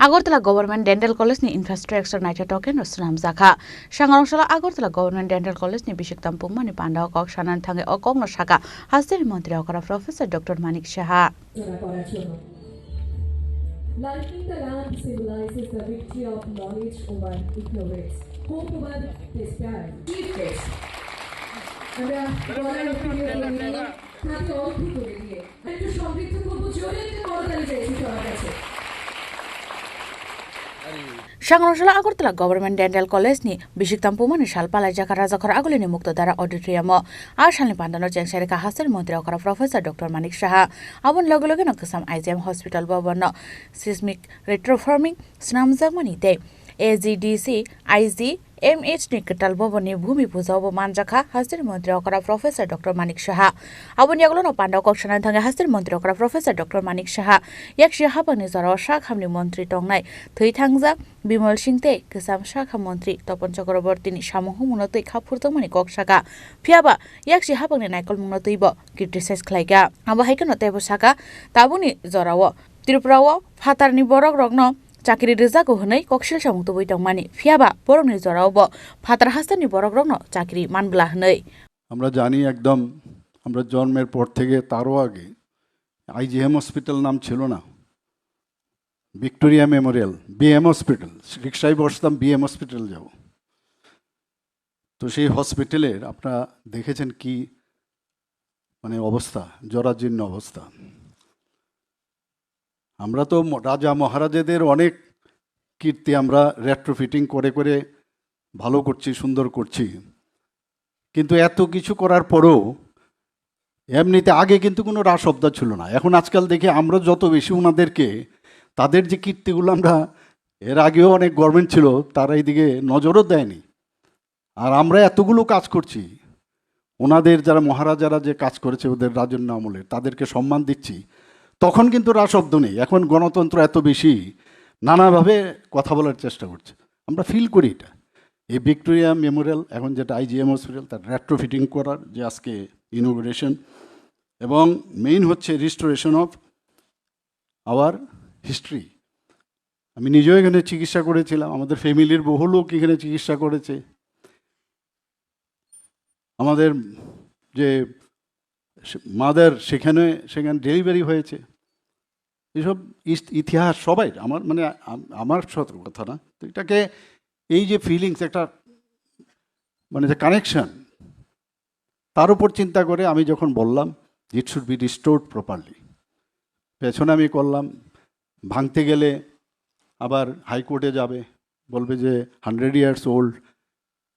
Agartala government dental कलेजनि infrastructure नायथावथावके नुसुनाम जाखा सांगरंशाला Agartala government dental कलेजनि बिसिकताम पुमानि पान्डाव कक सानान थांगे अकंग शाखा हास्टेल मंत्री अकरा professor doctor Manik Saha Lighting the lamp symbolizes the victory of knowledge over ignorance, hope over despair. Keep this. আমরা বলার উপরে তাকে অর্থ করে দিয়ে একটু সমৃদ্ধ করবো জোরে একটা করতালি চাইছি সবার কাছে सांगरंशाला আগরতলা गभर्नमेंट डेन्टल कलेजनि बिसिकताम पुमानि सालपालाय जाखा राजाखर आगुलिनि मुक्तधारा ऑडिटोरियम आ सालनि पान्डानो जेंसारेखा हास्टेल मंत्री अकरा प्रोफेसर डॉक्टर मानिक साहा आबुन लगे लगे नकसाम आइजेएम हॉस्पिटल भवन सिस्मिक रेट्रोफॉर्मिंग स्नामजागमानि दे एजीडीसी आईजी एमएच नि कटाल भवननि भूमि पूजाव मानजाखा हास्टेल मंत्री अकरा प्रोफेसर डॉक्टर मानिक साहा आबुन यागलो पान्डाव कक्सना थांगे हास्टेल मंत्री अकरा प्रोफेसर डॉक्टर मानिक साहा याकसि हाबानि जराव शाखामनि मंत्री टंनाय थैथांजा बिमल सिंते गोसाम शाखा मंत्री तपन चक्रवर्तीनि सामूह मुनतै खाफुरतमनि कक शाखा फियाबा याकसि हाबांनि नायकल मुनतैबो क्रिटिसाइज खालायगा आबा हायकनो तेबो शाखा ताबुनि जराव त्रिपुराव फातारनि बरक रगनो चाकरी रेजाखौ होनै कक्सिल सामुक्त बैतंमानि फियाबा बरकनि जरावब फातार हास्तानि बरक रगनो चाकरी मानब्ला होनै আমরা জানি একদম আমরা জন্মের পর থেকে তারও আগে আইজিএম হসপিটাল নাম ছিল না ভিক্টোরিয়া মেমোরিয়াল বিএম হসপিটাল রিক্সায় বসতাম বিএম হসপিটাল যাব তো সেই হসপিটালের আপনারা দেখেছেন কি মানে অবস্থা জরাজীর্ণ অবস্থা আমরা তো রাজা মহারাজাদের অনেক কীর্তি আমরা রেট্রোফিটিং করে করে ভালো করছি সুন্দর করছি কিন্তু এত কিছু করার পরেও এমনিতে আগে কিন্তু কোনো রাসশব্দ ছিল না এখন আজকাল দেখি আমরা যত বেশি ওনাদেরকে তাদের যে কীর্তিগুলো আমরা এর আগেও অনেক গভর্নমেন্ট ছিল তারা এইদিকে নজরও দেয়নি আর আমরা এতগুলো কাজ করছি ওনাদের যারা মহারাজারা যে কাজ করেছে ওদের রাজন্য আমলে তাদেরকে সম্মান দিচ্ছি তখন কিন্তু রাসশব্দ নেই এখন গণতন্ত্র এত বেশি নানাভাবে কথা বলার চেষ্টা করছে আমরা ফিল করি এটা এই ভিক্টোরিয়া মেমোরিয়াল এখন যেটা আইজিএম হসপিটাল তার রেট্রোফিটিং করার যে আজকে ইনোগ্রেশন এবং মেইন হচ্ছে রিস্টোরেশন অফ আওয়ার হিস্ট্রি আমি নিজেও এখানে চিকিৎসা করেছিলাম আমাদের ফ্যামিলির বহু লোক এখানে চিকিৎসা করেছে আমাদের যে মাদার সেখানে ডেলিভারি হয়েছে এসব ইতিহাস সবাই আমার সতর্ক কথা না তো এটাকে এই যে ফিলিংস একটা মানে যে কানেকশন তার উপর চিন্তা করে আমি যখন বললাম it should be restored properly পেছনে আমি করলাম ভাঙতে গেলে আবার হাইকোর্টে যাবে বলবে যে 100 ইয়ার্স ওল্ড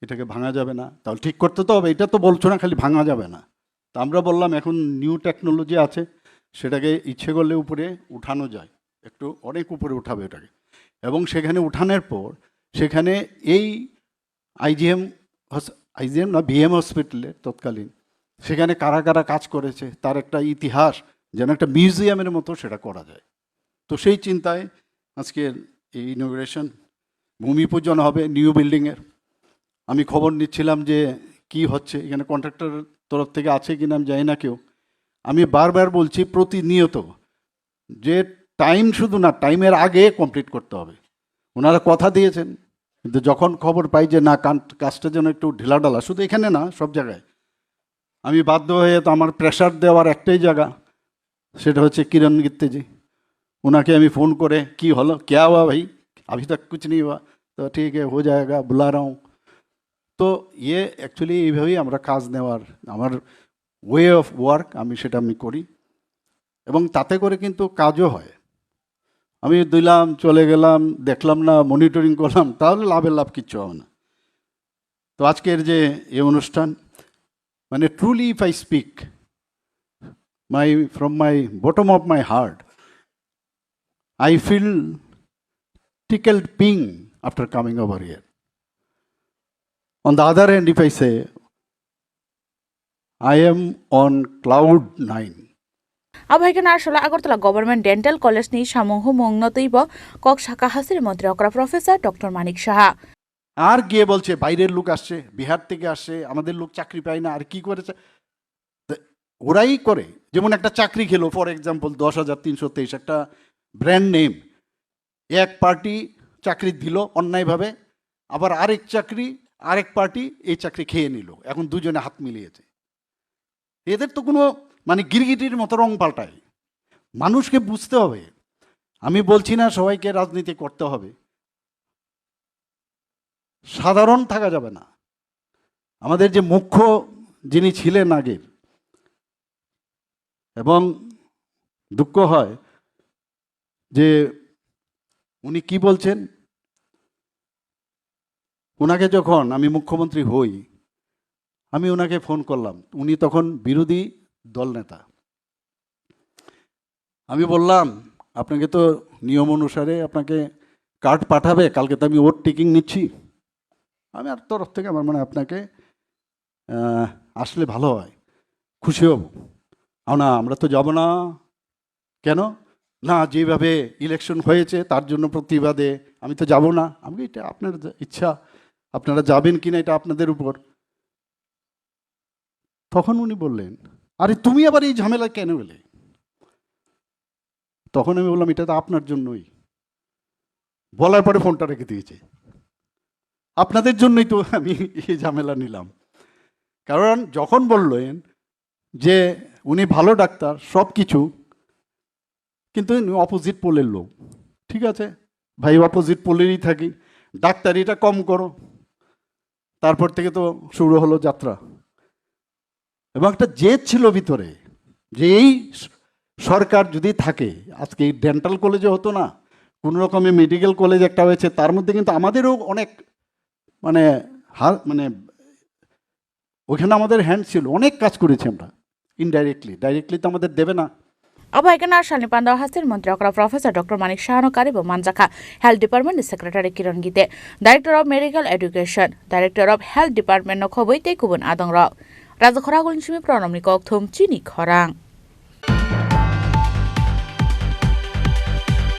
এটাকে ভাঙা যাবে না তাহলে ঠিক করতে তো হবে এটা তো বলছো না খালি ভাঙা যাবে না তা আমরা বললাম এখন নিউ টেকনোলজি আছে সেটাকে ইচ্ছে করলে উপরে উঠানো যায় একটু অনেক উপরে উঠাবে এটাকে এবং সেখানে উঠানোর পর সেখানে এই আইজিএম না বিএম হসপিটালে তৎকালীন সেখানে কারা কারা কাজ করেছে তার একটা ইতিহাস যেন একটা মিউজিয়ামের মতো সেটা করা যায় তো সেই চিন্তায় আজকের এই ইনোগ্রেশন ভূমি পূজন হবে নিউ বিল্ডিংয়ের আমি খবর নিচ্ছিলাম যে কি হচ্ছে এখানে কন্ট্রাক্টর তরফ থেকে আছে কিনা আমি জানি না কেউ আমি বারবার বলছি প্রতিনিয়ত যে টাইম শুধু না টাইমের আগে কমপ্লিট করতে হবে ওনারা কথা দিয়েছেন কিন্তু যখন খবর পাই যে না কাজটা যেন একটু ঢিলাঢালা শুধু এখানে না সব জায়গায় আমি বাধ্য হয়ে তো আমার প্রেশার দেওয়ার একটাই জায়গা সেটা হচ্ছে किरण गित्ते जी ওনাকে আমি ফোন করে কি হলো क्या हुआ भाई अभी तक कुछ नहीं हुआ तो ठीक है हो जाएगा बुला रहा हूँ তো ইয়ে অ্যাকচুয়ালি এইভাবেই আমরা কাজ নেওয়ার আমার ওয়ে অফ ওয়ার্ক আমি সেটা আমি করি এবং তাতে করে কিন্তু কাজও হয় আমি দিলাম চলে গেলাম দেখলাম না মনিটরিং করলাম তাহলে লাভের লাভ কিচ্ছু হবে না তো আজকের যে এই অনুষ্ঠান মানে truly if I speak from my bottom of my heart I feel tickled pink after coming over here. On the other hand, if I say I am on cloud 9. अबहायकन आरसला আগরতলা गभर्नमेंट डेन्टल कलेजनि सामूह मुंगनतैब कक शाखा hostel मंत्री अकरा professor doctor Manik Saha আর গিয়ে বলছে বাইরের লোক আসছে বিহার থেকে আসছে আমাদের লোক চাকরি পায় না আর কি করেছে ওরাই করে যেমন একটা চাকরি খেলো ফর এক্সাম্পল 10,323 একটা ব্র্যান্ড নেম এক পার্টি চাকরি দিল অন্যায়ভাবে, আবার আরেক পার্টি এই চাকরি খেয়ে নিল, এখন দুজনে হাত মিলিয়েছে। এদের তো কোনো মানে গিরগিটির মতো রং পাল্টায়। মানুষকে বুঝতে হবে। আমি বলছি না সবাইকে রাজনীতি করতে হবে, সাধারণ থাকা যাবে না। আমাদের যে মুখ্য যিনি ছিলেন আগের, এবং দুঃখ হয় যে উনি কি বলছেন, ওনাকে যখন আমি মুখ্যমন্ত্রী হই আমি ওনাকে ফোন করলাম, উনি তখন বিরোধী দল নেতা। আমি বললাম আপনাকে তো নিয়ম অনুসারে আপনাকে কার্ড পাঠাবে, কালকে তো আমি ওট টেকিং নিচ্ছি, আমি আর তরফ থেকে আমার মানে আপনাকে আসলে ভালো হয়, খুশি হব। না আমরা তো যাব না। কেন? না যেভাবে ইলেকশন হয়েছে তার জন্য প্রতিবাদে আমি তো যাব না। আমি এটা আপনার ইচ্ছা, আপনারা যাবেন কিনা এটা আপনাদের উপর। তখন উনি বললেন, আরে তুমি আবার এই ঝামেলা কেন এলে? তখন আমি বললাম এটা তো আপনার জন্যই। বলার পরে ফোনটা রেখে দিয়েছে। আপনাদের জন্যই তো আমি এই ঝামেলা নিলাম। কারণ যখন বললেন যে উনি ভালো ডাক্তার সব কিছু, কিন্তু অপোজিট পোলের লোক, ঠিক আছে ভাই অপোজিট পোলেরই থাকি, ডাক্তারিটা কম করো। তারপর থেকে তো শুরু হলো যাত্রা, এবং একটা জেদ ছিল ভিতরে যে এই সরকার যদি থাকে আজকে এই ডেন্টাল কলেজে হতো না, কোনো রকমে মেডিকেল কলেজ একটা হয়েছে, তার মধ্যে কিন্তু আমাদেরও অনেক মানে মানে ওখানে আমাদের হ্যান্ড ছিল, অনেক কাজ করেছি আমরা ডাইরেক্টলি তো আমাদের দেবে না। Abaikan Shalni Panda Hasir Montri Okra Professor Dr. Manik Shah Karibo Manjaka, Health Department Secretary Kiran Gite, Director of Medical Education, Director of Health Department Nokhoboite Kubun Adong Rao, Razakhoragul Shimi Pronomni Kok Thum Chini Khorang.